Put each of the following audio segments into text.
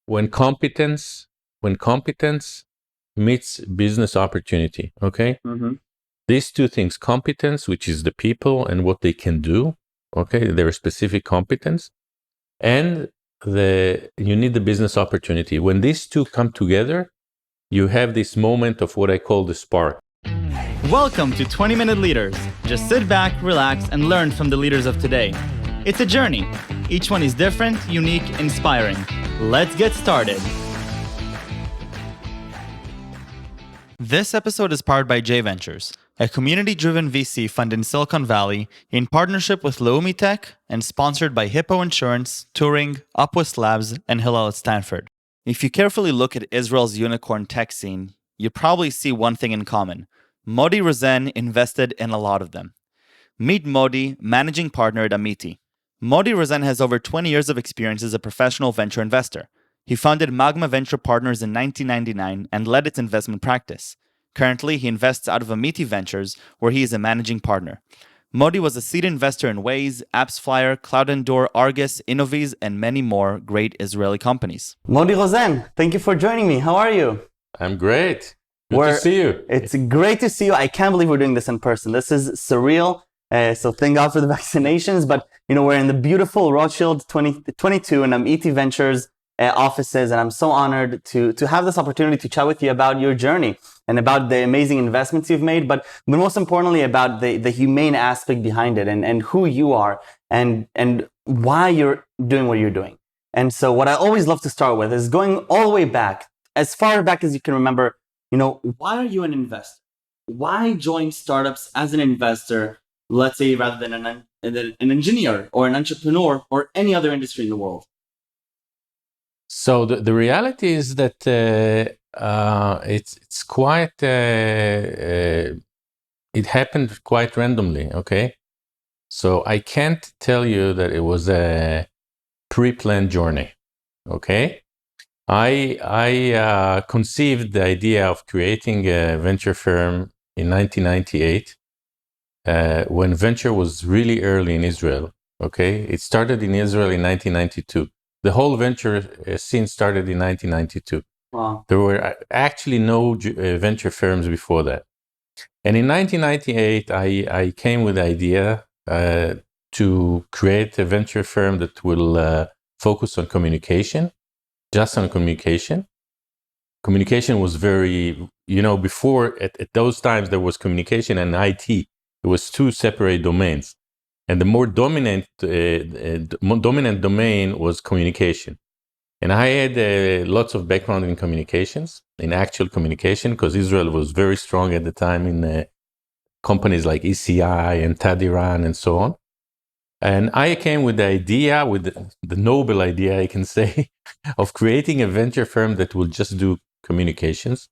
when competence meets business opportunity. Okay. Mm-hmm. These two things, competence, which is the people and what they can do, okay, their specific competence, and you need the business opportunity. When these two come together, you have this moment of what I call the spark. Welcome to 20-Minute Leaders. Just sit back, relax, and learn from the leaders of today. It's a journey. Each one is different, unique, inspiring. Let's get started. This episode is powered by J Ventures, a community-driven VC fund in Silicon Valley in partnership with Leumi Tech and sponsored by Hippo Insurance, Turing, Upwest Labs, and Hillel at Stanford. If you carefully look at Israel's unicorn tech scene, you probably see one thing in common. Amiti Rosen invested in a lot of them. Meet Modi, managing partner at Amiti. Amiti Rosen has over 20 years of experience as a professional venture investor. He founded Magma Venture Partners in 1999 and led its investment practice. Currently, he invests out of Amiti Ventures, where he is a managing partner. Modi was a seed investor in Waze, Appsflyer, Cloudendure, Argus, Innoviz, and many more great Israeli companies. Modi Rosen, thank you for joining me. How are you? I'm great. Good to see you. It's great to see you. I can't believe we're doing this in person. This is surreal. So thank God for the vaccinations. But, we're in the beautiful Rothschild 22 and Amiti Ventures offices. And I'm so honored to have this opportunity to chat with you about your journey and about the amazing investments you've made. But most importantly, about the humane aspect behind it and who you are and why you're doing what you're doing. And so what I always love to start with is going all the way back, as far back as you can remember. Why are you an investor? Why join startups as an investor, let's say, rather than an engineer or an entrepreneur or any other industry in the world? So the reality is that it's quite, it happened quite randomly, okay? So I can't tell you that it was a pre-planned journey, okay? I conceived the idea of creating a venture firm in 1998 when venture was really early in Israel. Okay, it started in Israel in 1992. The whole venture scene started in 1992. Wow. There were actually no venture firms before that. And in 1998, I came with the idea to create a venture firm that will focus on communication. Just on communication. Communication was very, before at those times there was communication and IT. It was two separate domains. And the more dominant domain was communication. And I had lots of background in communications, in actual communication, because Israel was very strong at the time in companies like ECI and Tadiran and so on. And I came with the idea, with the noble idea, I can say, of creating a venture firm that will just do communications.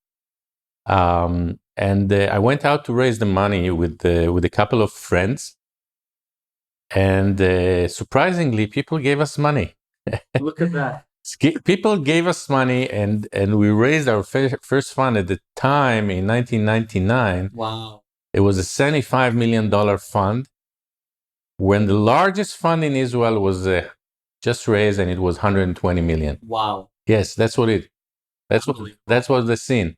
And I went out to raise the money with a couple of friends. And surprisingly, people gave us money. Look at that. People gave us money, and we raised our first fund at the time in 1999. Wow. It was a $75 million fund. When the largest fund in Israel was just raised, and it was 120 million. Wow. Yes, that's what the scene.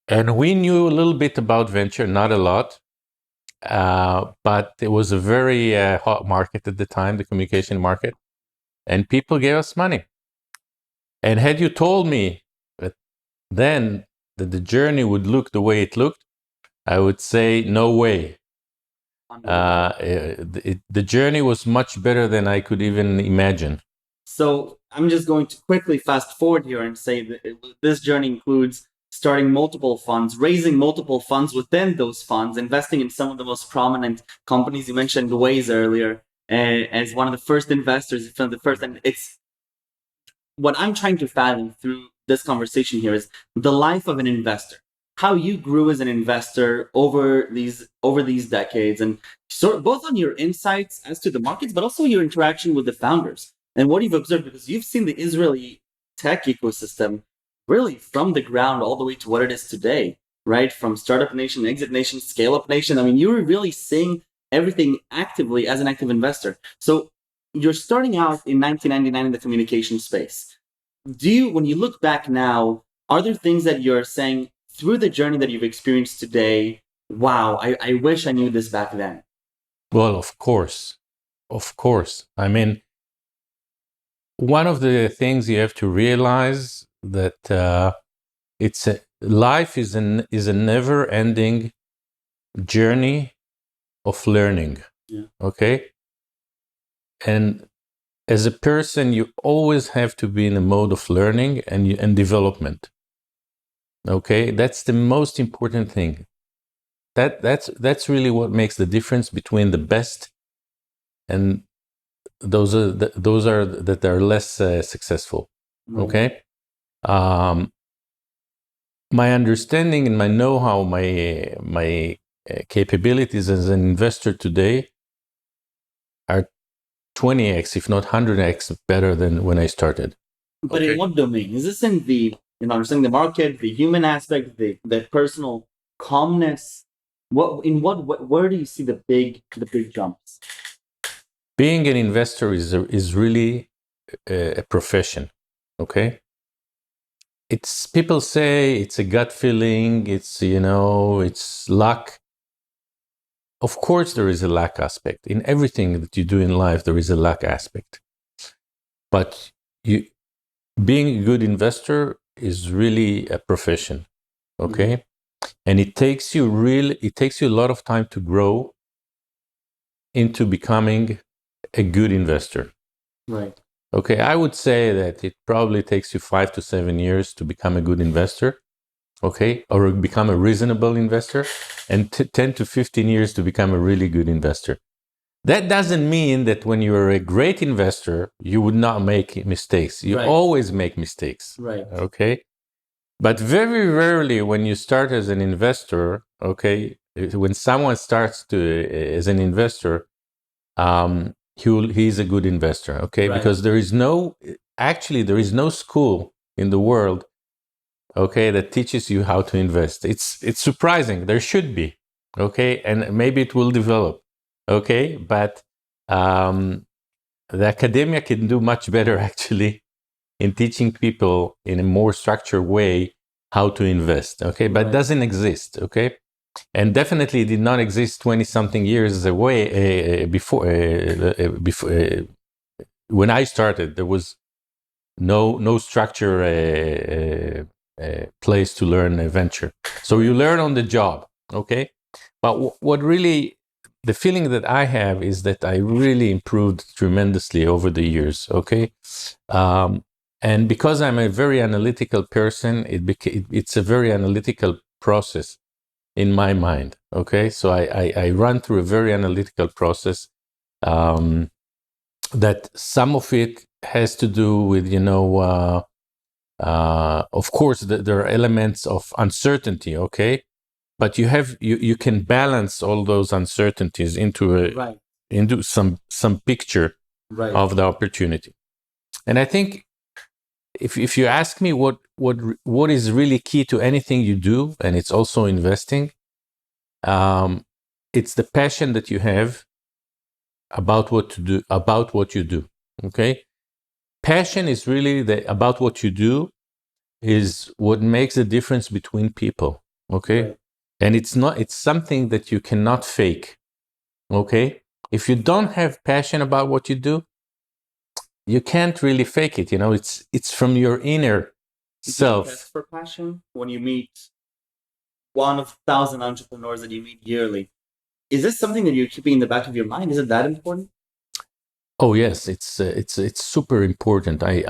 And we knew a little bit about venture, not a lot, but it was a very hot market at the time, the communication market, and people gave us money. And had you told me then that the journey would look the way it looked, I would say no way. The journey was much better than I could even imagine. So I'm just going to quickly fast forward here and say that this journey includes starting multiple funds, raising multiple funds within those funds, investing in some of the most prominent companies. You mentioned Waze earlier as one of the first investors, and it's what I'm trying to fathom through this conversation here is the life of an investor. How you grew as an investor over these decades, and both on your insights as to the markets, but also your interaction with the founders and what you've observed, because you've seen the Israeli tech ecosystem really from the ground all the way to what it is today, right? From startup nation, exit nation, scale up nation. I mean, you were really seeing everything actively as an active investor. So you're starting out in 1999 in the communication space. when you look back now, are there things that you're saying through the journey that you've experienced today? Wow, I wish I knew this back then. Well, of course. I mean, one of the things you have to realize that life is a never-ending journey of learning. Yeah. Okay, and as a person, you always have to be in a mode of learning and development. Okay, that's the most important thing. That's really what makes the difference between the best and those that are less successful. Okay, my understanding and my know-how, my capabilities as an investor today are 20x, if not 100x, better than when I started. But in what domain? Is this in the understanding the market, the human aspect, the personal calmness? Where do you see the big jumps? Being an investor is really a profession. Okay, it's people say it's a gut feeling. It's luck. Of course, there is a luck aspect in everything that you do in life. There is a luck aspect, but being a good investor is really a profession. Okay, and it takes you a lot of time to grow into becoming a good investor. Right. Okay, I would say that it probably takes you 5 to 7 years to become a good investor. Okay, or become a reasonable investor, and 10 to 15 years to become a really good investor. That doesn't mean that when you're a great investor, you would not make mistakes. You always make mistakes. Right. Okay. But very rarely when you start as an investor, okay, when someone starts as an investor, he's a good investor, okay? Right. Because there is no school in the world, okay, that teaches you how to invest. It's surprising. There should be, okay, and maybe it will develop, okay. But the academia can do much better actually in teaching people in a more structured way how to invest, okay. But it doesn't exist, okay. And definitely did not exist 20 something years away before when I started. There was no structure place to learn a venture, so you learn on the job, okay. But what really, the feeling that I have is that I really improved tremendously over the years, okay. And because I'm a very analytical person, it's a very analytical process in my mind, okay. So I run through a very analytical process, that some of it has to do with, of course, there are elements of uncertainty, okay, but you can balance all those uncertainties into some picture of the opportunity. And I think if you ask me what is really key to anything you do, and it's also investing, it's the passion that you have about what you do. Okay, passion is really about what you do is what makes the difference between people. Okay, and it's something that you cannot fake. Okay, if you don't have passion about what you do, you can't really fake it. It's from your inner self. Do you test for passion when you meet one of 1,000 entrepreneurs that you meet yearly? Is this something that you're keeping in the back of your mind? Is it that important? Oh yes, it's super important. I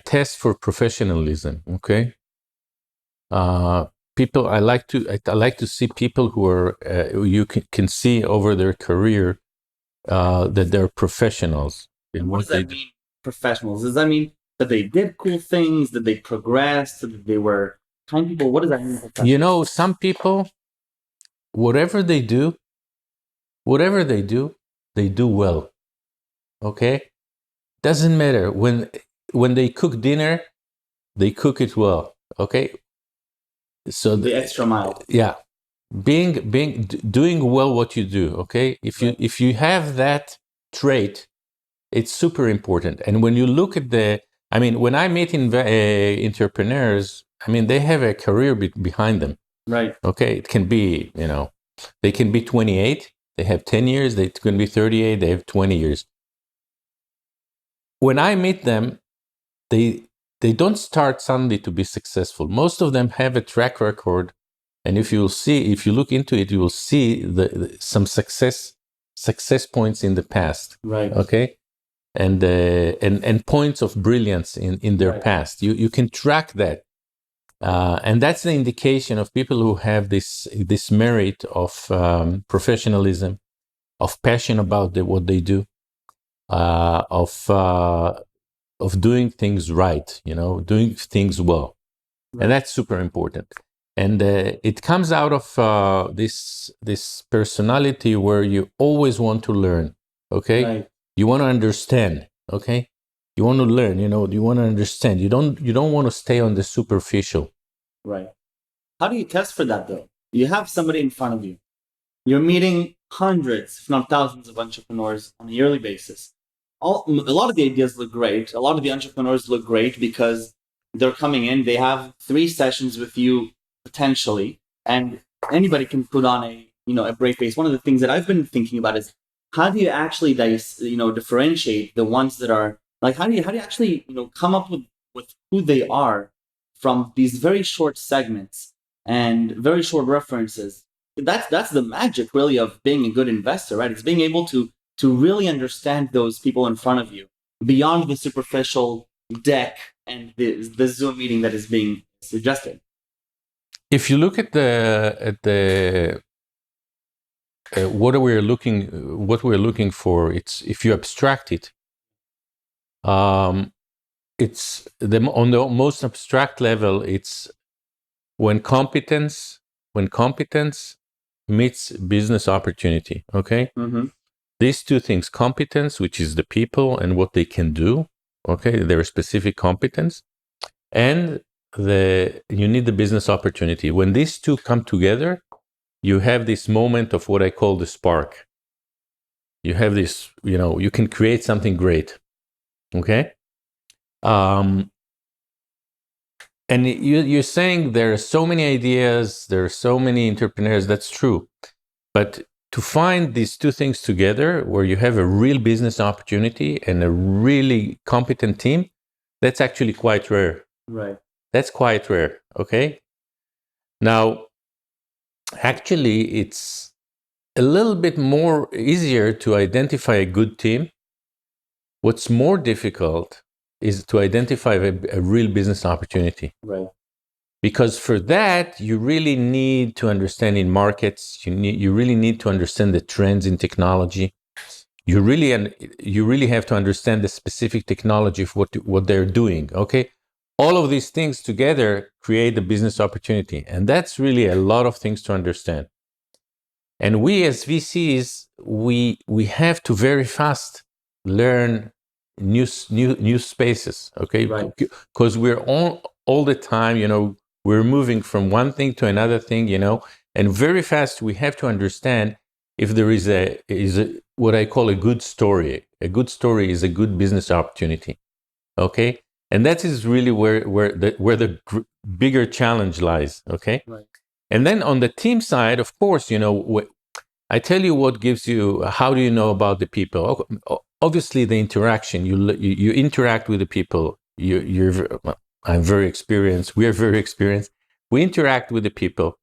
test for professionalism. Okay. People, I like to see people who are you can see over their career that they're professionals. And what does that mean? Professionals? Does that mean that they did cool things? That they progressed? That they were kind people? What does that mean? Some people, whatever they do, they do well. Okay, doesn't matter when they cook dinner, they cook it well. Okay, so the extra mile. Yeah, doing well what you do. Okay, if you have that trait, it's super important. And when you look at when I meet entrepreneurs, they have a career behind them. Right. Okay. It can be, they can be 28, they have 10 years, they can be 38, they have 20 years. When I meet them, they don't start suddenly to be successful. Most of them have a track record. And if you look into it, you will see some success points in the past. Right. Okay. And points of brilliance in their past. You can track that. And that's the indication of people who have this merit of professionalism, of passion about what they do, of doing things right, doing things well. Right. And that's super important. And it comes out of this personality where you always want to learn, okay? Right. You want to understand, okay? You want to learn, you want to understand. You don't want to stay on the superficial. Right. How do you test for that, though? You have somebody in front of you. You're meeting hundreds, if not thousands, of entrepreneurs on a yearly basis. A lot of the ideas look great. A lot of the entrepreneurs look great because they're coming in. They have 3 sessions with you potentially, and anybody can put on a brave face. One of the things that I've been thinking about is how do you actually differentiate the ones that are like how do you actually come up with who they are from these very short segments and very short references. That's the magic really of being a good investor, right? It's being able to really understand those people in front of you beyond the superficial deck and the Zoom meeting that is being suggested. If you look at what we're looking for, it's if you abstract it, it's on the most abstract level. It's when competence meets business opportunity. Okay. Mm-hmm. These 2 things: competence, which is the people and what they can do. Okay, their specific competence, and you need the business opportunity. When these 2 come together, you have this moment of what I call the spark. You have this, you can create something great. Okay. And you're saying there are so many ideas, there are so many entrepreneurs. That's true. But to find these 2 things together, where you have a real business opportunity and a really competent team, that's actually quite rare. Right. That's quite rare. Okay. Now, actually, it's a little bit more easier to identify a good team. What's more difficult is to identify a real business opportunity. Right. Because for that, you really need to understand in markets. You really need to understand the trends in technology. You really have to understand the specific technology of what they're doing. Okay, all of these things together create the business opportunity, and that's really a lot of things to understand. And we as VCs, we have to very fast learn new spaces. Okay, because we're all the time, we're moving from one thing to another thing, and very fast we have to understand if there is what I call a good story. A good story is a good business opportunity. Okay, and that is really where the bigger challenge lies. Okay, right. And then on the team side, of course, I tell you what gives you. How do you know about the people? Obviously, the interaction. You interact with the people. I'm very experienced. We are very experienced. We interact with the people.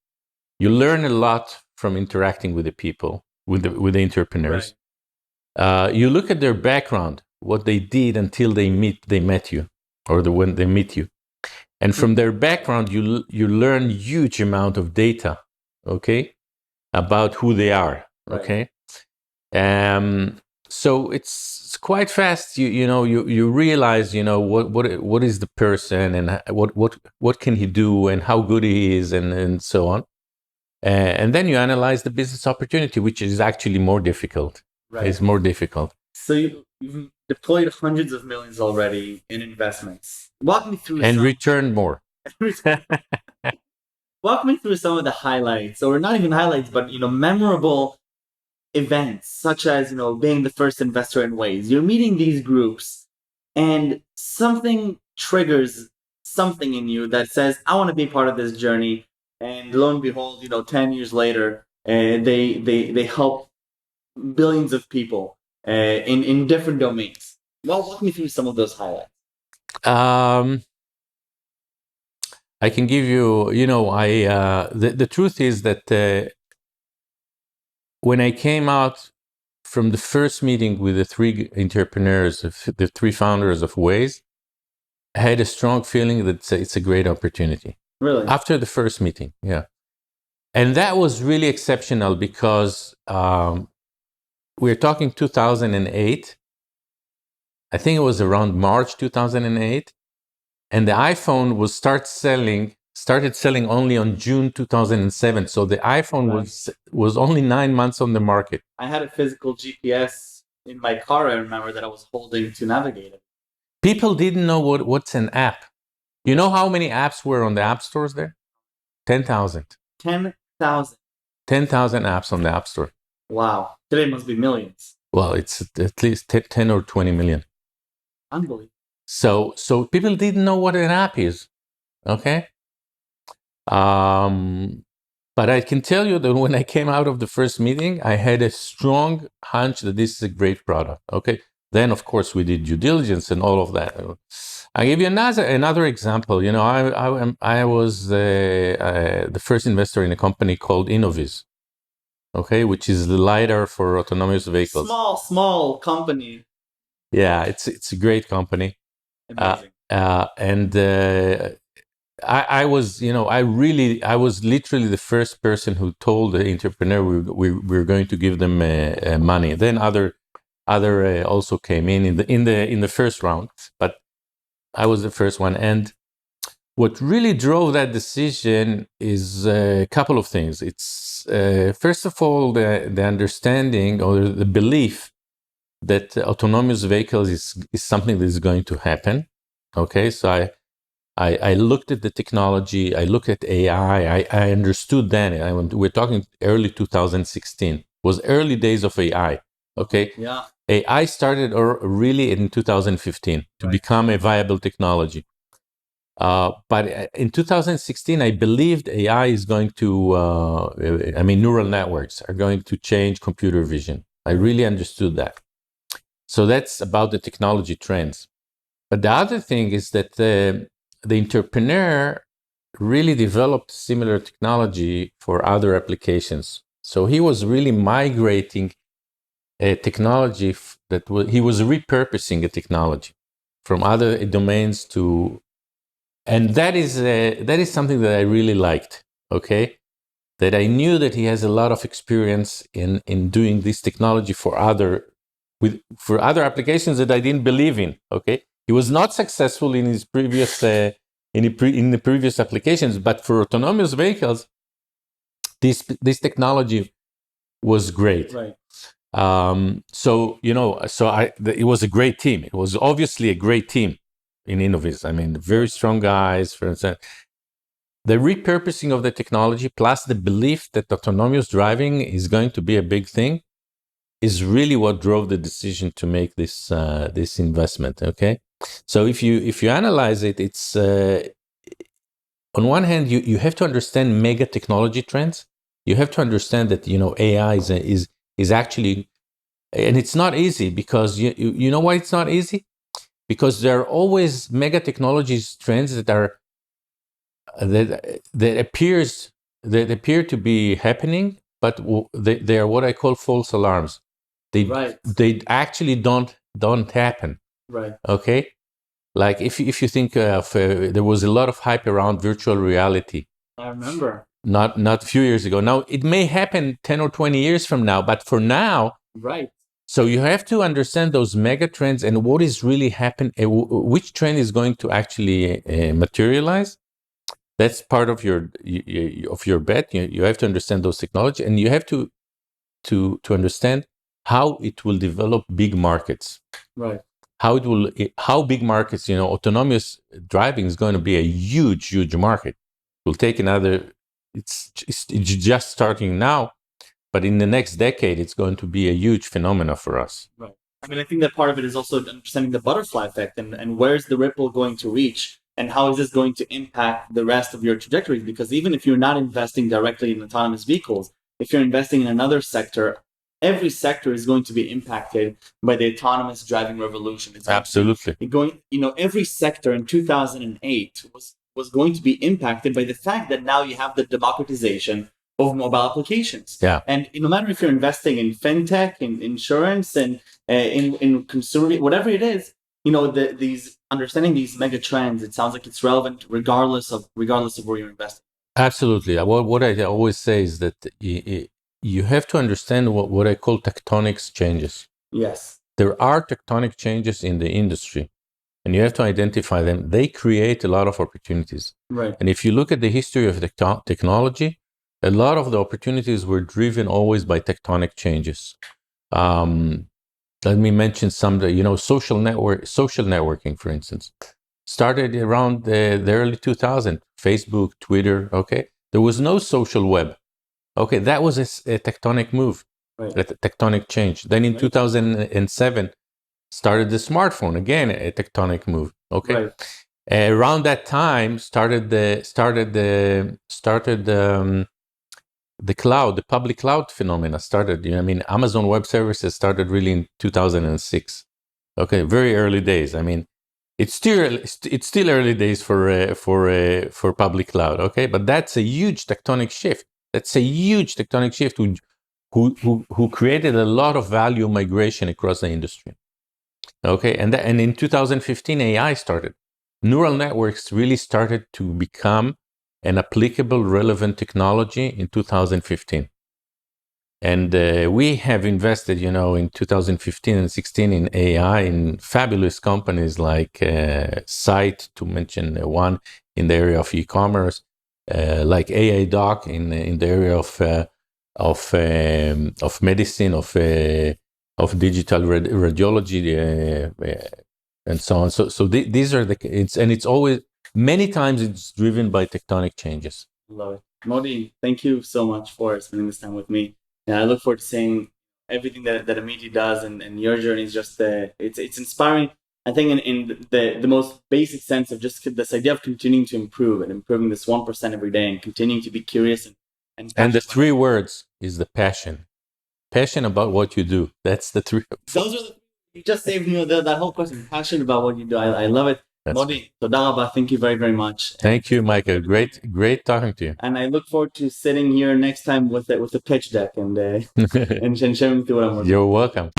You learn a lot from interacting with the people, with the entrepreneurs. Right. You look at their background, what they did until they met you, or when they meet you, and from their background, you learn huge amount of data, okay, about who they are, okay. Right. So it's quite fast. You realize what is the person and what can he do and how good he is and so on. And then you analyze the business opportunity, which is actually more difficult. Right. It's more difficult. So you've deployed hundreds of millions already in investments. Walk me through and return more. Walk me through some of the highlights, or not even highlights, but memorable events, such as, being the first investor in Waze. You're meeting these groups, and something triggers something in you that says, I want to be part of this journey. And lo and behold, 10 years later, they help billions of people in different domains. Well, walk me through some of those highlights. I can give you, the truth is that when I came out from the first meeting with the three entrepreneurs, the three founders of Waze, I had a strong feeling that it's a great opportunity. Really? After the first meeting, yeah. And that was really exceptional because we're talking 2008. I think it was around March 2008. And the iPhone started selling only on June 2007. So the iPhone was only 9 months on the market. I had a physical GPS in my car, I remember, that I was holding to navigate it. People didn't know what's an app. You know how many apps were on the app stores there? 10,000. 10,000. 10,000 apps on the App Store. Wow. Today must be millions. Well, it's at least 10 or 20 million. Unbelievable. So people didn't know what an app is. Okay. But I can tell you that when I came out of the first meeting, I had a strong hunch that this is a great product. Okay. Then, of course, we did due diligence and all of that. I'll give you another example. I was the first investor in a company called Innoviz, okay, which is the LiDAR for autonomous vehicles. Small company. Yeah, it's a great company. Amazing. I was literally the first person who told the entrepreneur we were going to give them money. Then other also came in the first round, but I was the first one. And what really drove that decision is a couple of things. It's first of all the understanding or the belief that autonomous vehicles is something that is going to happen. Okay, so I looked at the technology, I looked at AI, I understood then. We're talking early 2016. It was early days of AI. Okay. Yeah. AI started really in 2015 to become a viable technology. But in 2016, I believed AI is going to, neural networks are going to change computer vision. I really understood that. So that's about the technology trends. But the other thing is that the entrepreneur really developed similar technology for other applications. So he was really migrating a technology he was repurposing a technology from other domains to, and that is something that I really liked. Okay, that I knew that he has a lot of experience in doing this technology for other applications that I didn't believe in. Okay, he was not successful in his previous in the previous applications, but for autonomous vehicles, this technology was great. Right. It was a great team. It was obviously a great team in Innoviz. I mean, very strong guys. For instance, the repurposing of the technology plus the belief that autonomous driving is going to be a big thing is really what drove the decision to make this investment. Okay, so if you analyze it, it's on one hand you have to understand mega technology trends. You have to understand that AI is actually, and it's not easy because you know why it's not easy? Because there are always mega technologies trends that appear to be happening, but they are what I call false alarms. They actually don't happen. Right. Okay. Like if you think of there was a lot of hype around virtual reality. I remember. Not a few years ago. Now it may happen 10 or 20 years from now, but for now. Right. So you have to understand those mega trends and what is really happening, which trend is going to actually materialize. That's part of your bet. You have to understand those technology, and you have to understand how it will develop big markets. Right. How big markets, autonomous driving is going to be a huge market. It will take another, it's just starting now, But in the next decade, it's going to be a huge phenomena for us. Right. I mean, I think that part of it is also understanding the butterfly effect and where's the ripple going to reach and how is this going to impact the rest of your trajectories? Because even if you're not investing directly in autonomous vehicles, if you're investing in another sector, every sector is going to be impacted by the autonomous driving revolution. It's Absolutely. Every sector in 2008 was going to be impacted by the fact that now you have the democratization of mobile applications. Yeah. And no matter if you're investing in fintech, in insurance, and in consumer, whatever it is, these understanding these mega trends, it sounds like it's relevant regardless of where you're investing. Absolutely. What I always say is that you have to understand what I call tectonic changes. Yes. There are tectonic changes in the industry, and you have to identify them. They create a lot of opportunities. Right. And if you look at the history of technology, a lot of the opportunities were driven always by tectonic changes. Let me mention some, social networking, for instance, started around the early 2000s, Facebook, Twitter, okay? There was no social web. Okay, that was a tectonic move, right. A tectonic change. Then in 2007, started the smartphone, again, a tectonic move, okay? Right. Around that time, started the cloud, the public cloud phenomena started. Amazon Web Services started really in 2006. Okay, very early days. It's still early days for public cloud. Okay, but that's a huge tectonic shift. Who created a lot of value migration across the industry. Okay, and in 2015 AI started. Neural networks really started to become an applicable, relevant technology in 2015. And we have invested, in 2015 and 16 in AI in fabulous companies like Site, to mention one, in the area of e-commerce, like AI Doc in the area of medicine, of digital radiology, and so on. So these are it's always, many times it's driven by tectonic changes. Love it. Modi, thank you so much for spending this time with me. And I look forward to seeing everything that Amiti does, and your journey is just it's inspiring. I think in the most basic sense of just this idea of continuing to improve and improving this 1% every day and continuing to be curious and the three words is the passion about what you do. That's the three. Those are you just saved me that whole question. Passion about what you do. I love it. Modi, toda rabba. Thank you very, very much. Thank you, Michael. Great talking to you. And I look forward to sitting here next time with a pitch deck and sharing with you what I'm working. You're welcome.